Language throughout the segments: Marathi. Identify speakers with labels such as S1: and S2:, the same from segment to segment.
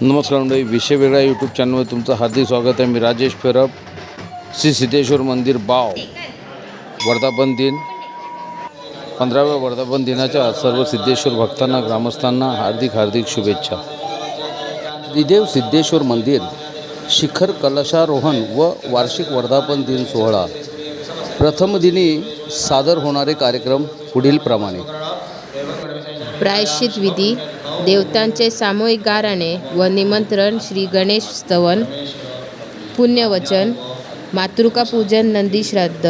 S1: नमस्कार मंडळी, विषय वेगळा यूट्यूब चॅनलमध्ये तुमचं हार्दिक स्वागत आहे. मी राजेश फेरब. श्री सिद्धेश्वर मंदिर बाव वर्धापन दिन 15व्या वर्धापन दिनाच्या सर्व सिद्धेश्वर भक्तांना ग्रामस्थांना हार्दिक शुभेच्छा. श्रीदेव सिद्धेश्वर मंदिर शिखर कलशारोहण व वार्षिक वर्धापन दिन सोहळा. प्रथम दिनी सादर होणारे कार्यक्रम पुढीलप्रमाणे:
S2: प्रायश्चित विधी, देवतांचे सामूहिक गाराणे व निमंत्रण, श्री गणेश स्तवन, पुण्यवचन, मातृका पूजन, नंदी श्राद्ध,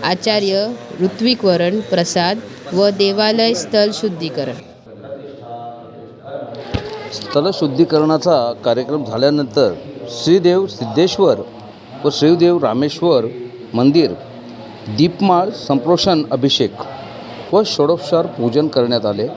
S2: आचार्य ऋत्विकवरण, प्रसाद व देवालय स्थल शुद्धीकरण.
S1: स्थल शुद्धीकरणाचा कार्यक्रम झाल्यानंतर श्रीदेव सिद्धेश्वर व श्रीदेव रामेश्वर मंदिर दीपमाळ संप्रोषण अभिषेक व षोडोपचार पूजन करण्यात आले.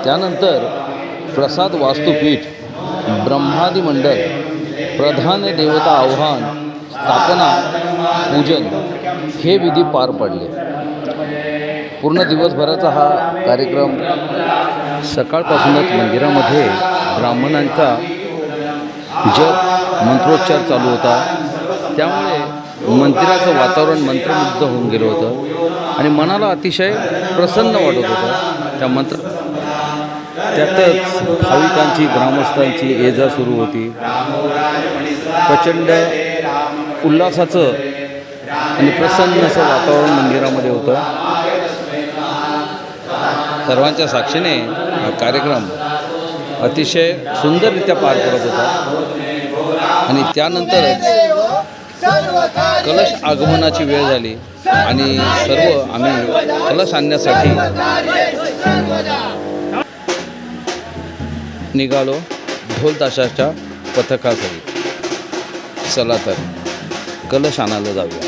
S1: त्यानंतर प्रसाद वास्तुपीठ, ब्रह्मादी मंडळ, प्रधान देवता आवाहन, स्थापना, पूजन हे विधी पार पडले. पूर्ण दिवसभराचा हा कार्यक्रम सकाळपासूनच मंदिरामध्ये ब्राह्मणांचा जप मंत्रोच्चार चालू होता. त्यामुळे मंदिराचं वातावरण मंत्रमुग्ध होऊन गेलं होतं आणि मनाला अतिशय प्रसन्न वाटत होतं. त्यातच भाविकांची, ग्रामस्थांची ये जा सुरू होती. प्रचंड उल्हासाचं आणि प्रसन्न असं वातावरण मंदिरामध्ये होतं. सर्वांच्या साक्षीने हा कार्यक्रम अतिशय सुंदररित्या पार पडत होता आणि त्यानंतरच कलश आगमनाची वेळ झाली आणि सर्व आम्ही कलश आणण्यासाठी निघालो ढोल ताशाच्या पथकासहित. चला तर कलश आणायला जाऊया.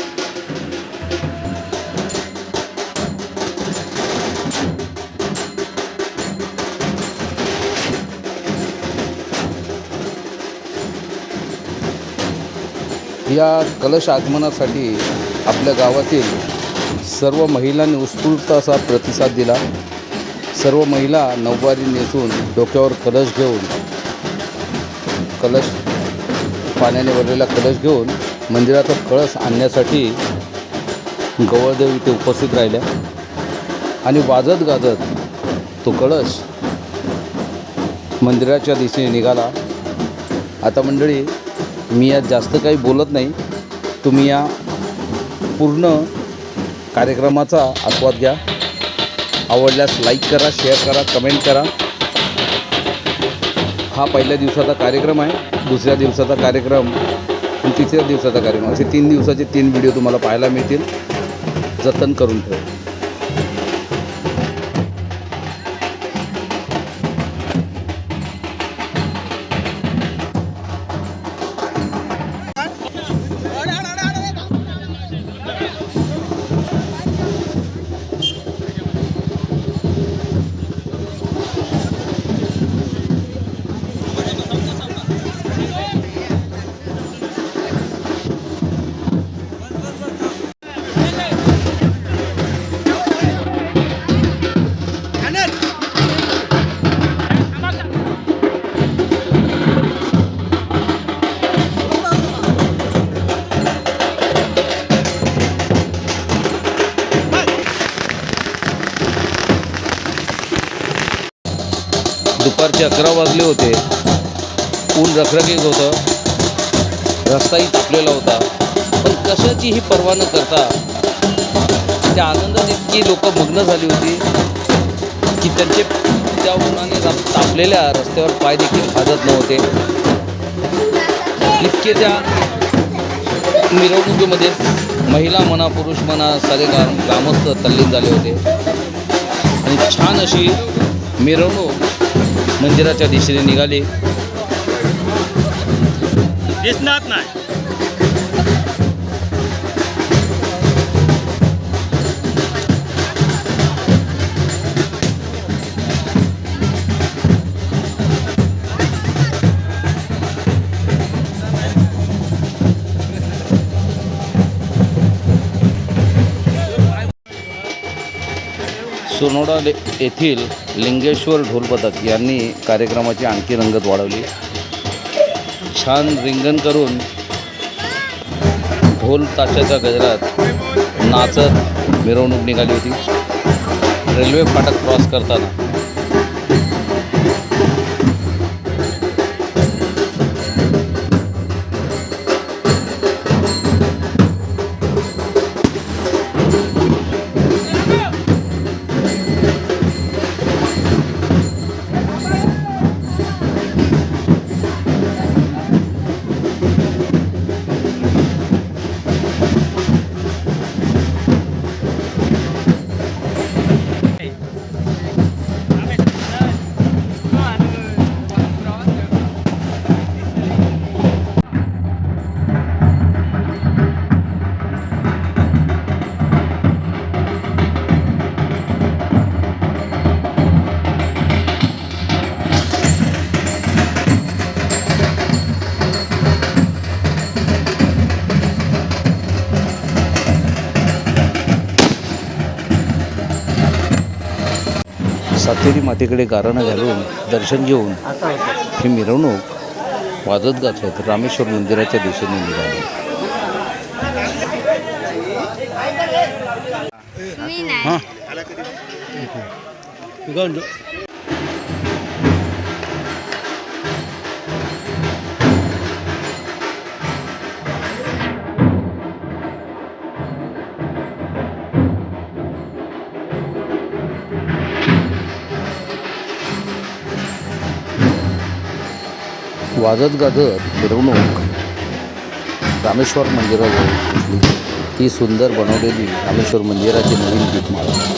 S1: या कलश आगमनासाठी आपल्या गावातील सर्व महिलांनी उत्स्फूर्त असा प्रतिसाद दिला. सर्व महिला नऊवारी नेसून डोक्यावर कलश घेऊन, कलश पाण्याने भरलेला कलश घेऊन मंदिराचा कळस आणण्यासाठी गवळदेव इथे उपस्थित राहिल्या आणि वाजत गाजत तो कलश मंदिराच्या दिशेने निघाला. आता मंडळी, मी यात जास्त काही बोलत नाही. तुम्ही या पूर्ण कार्यक्रमाचा आस्वाद घ्या. आवडल्यास लाईक करा, शेअर करा, कमेंट करा. हा पहिल्या दिवसाचा कार्यक्रम आहे, दुसऱ्या दिवसाचा कार्यक्रम आणि तिसऱ्या दिवसाचा कार्यक्रम, असे 3 दिवसाचे 3 व्हिडिओ तुम्हाला पाहायला मिळतील. जतन करून ठेवा. दुपारचे 11 वाजले होते. ऊन रखरखीत होतं, रस्ताही तापलेला होता. पण कशाचीही पर्वा न करता त्या आनंदात इतकी लोक मग्न झाली होती की त्यांचे त्या उन्हाने तापलेल्या रस्त्यावर पाय देखील भाजत नव्हते. इतके त्या मिरवणुकीमध्ये महिला म्हणा, पुरुष म्हणा, सारे ग्रामस्थ तल्लीन झाले होते. छान अशी मिरवणूक मंदिराच्या दिशेने निघाली.
S3: दिसणार नाही.
S1: सोनोडा येथील लिंगेश्वर ढोलपथक यांनी कार्यक्रमाची आणखी रंगत वाढवली. छान रिंगण करून ढोल ताशाच्या गजरात नाचत मिरवणूक निघाली होती. रेल्वे फाटक क्रॉस करताना सातेरी मातेकडे गाराणं घालून दर्शन घेऊन ही मिरवणूक वाजत गाजत रामेश्वर मंदिराच्या दिशेने निघाली. वाजत गाजत मिरवणूक रामेश्वर मंदिराजवळ पोचली. ती सुंदर बनवलेली रामेश्वर मंदिराची नवीन दीपमाळा.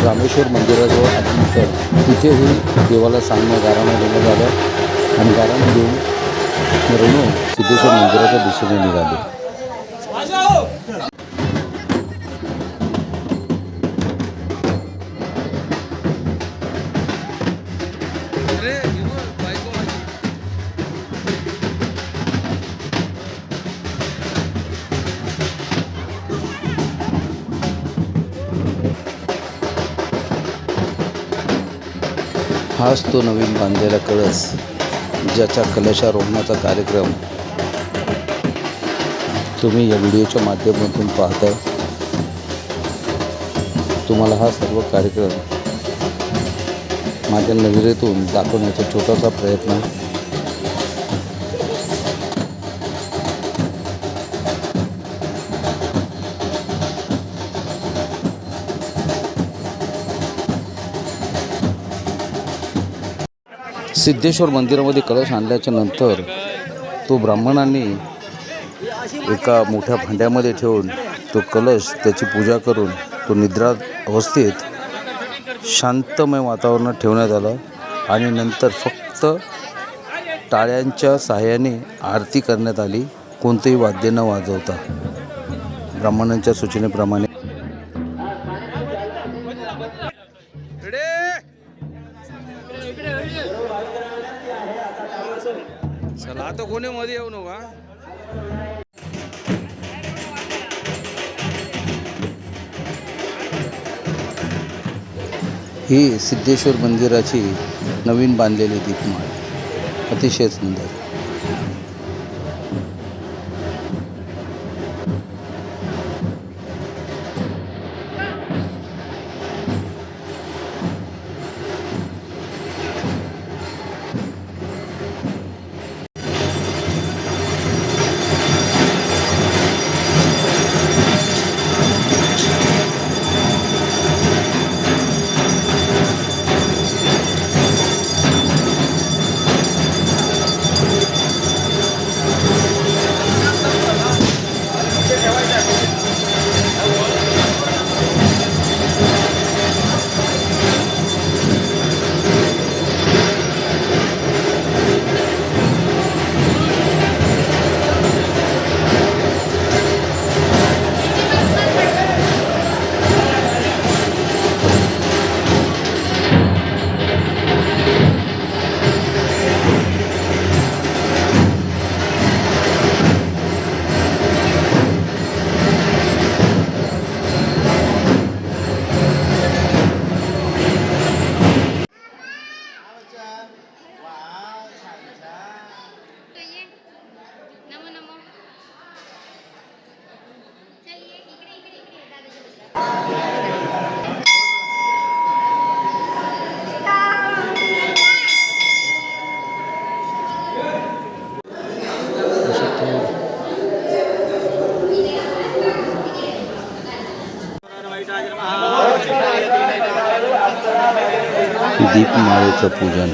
S1: रामेश्वर मंदिराजवळ आल्यानंतर तिथेही देवाला सांगणं गाराणं देण्यात झालं आणि गाराणं देऊन मिरवणूक सिद्धेश्वर मंदिराच्या दिशेने निघाली. हाच तो नवीन बांधलेला कळस ज्याच्या कलशारोहणाचा कार्यक्रम तुम्ही या व्हिडिओच्या माध्यमातून पाहताय. तुम्हाला हा सर्व कार्यक्रम माझ्या नजरेतून दाखवण्याचा छोटासा प्रयत्न. सिद्धेश्वर मंदिरामध्ये कलश आणल्याच्या नंतर तो ब्राह्मणांनी एका मोठ्या भांड्यामध्ये ठेवून तो कलश त्याची पूजा करून तो निद्रा अवस्थेत शांतमय वातावरणात ठेवण्यात आला आणि नंतर फक्त टाळ्यांच्या सहाय्याने आरती करण्यात आली, कोणतेही वाद्य न वाजवता. ब्राह्मणांच्या सूचनेप्रमाणे
S4: चला आता कोणी मध्ये येऊ नका.
S1: ही सिद्धेश्वर मंदिराची नवीन बांधलेली दीपमाळ अतिशय सुंदर. दीपमाळेचं पूजन.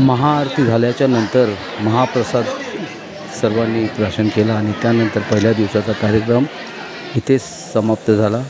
S1: महाआरती झाल्याच्या नंतर महाप्रसाद सर्वांनी प्राशन केला आणि त्यानंतर पहिल्या दिवसाचा कार्यक्रम इथेच समाप्त झाला.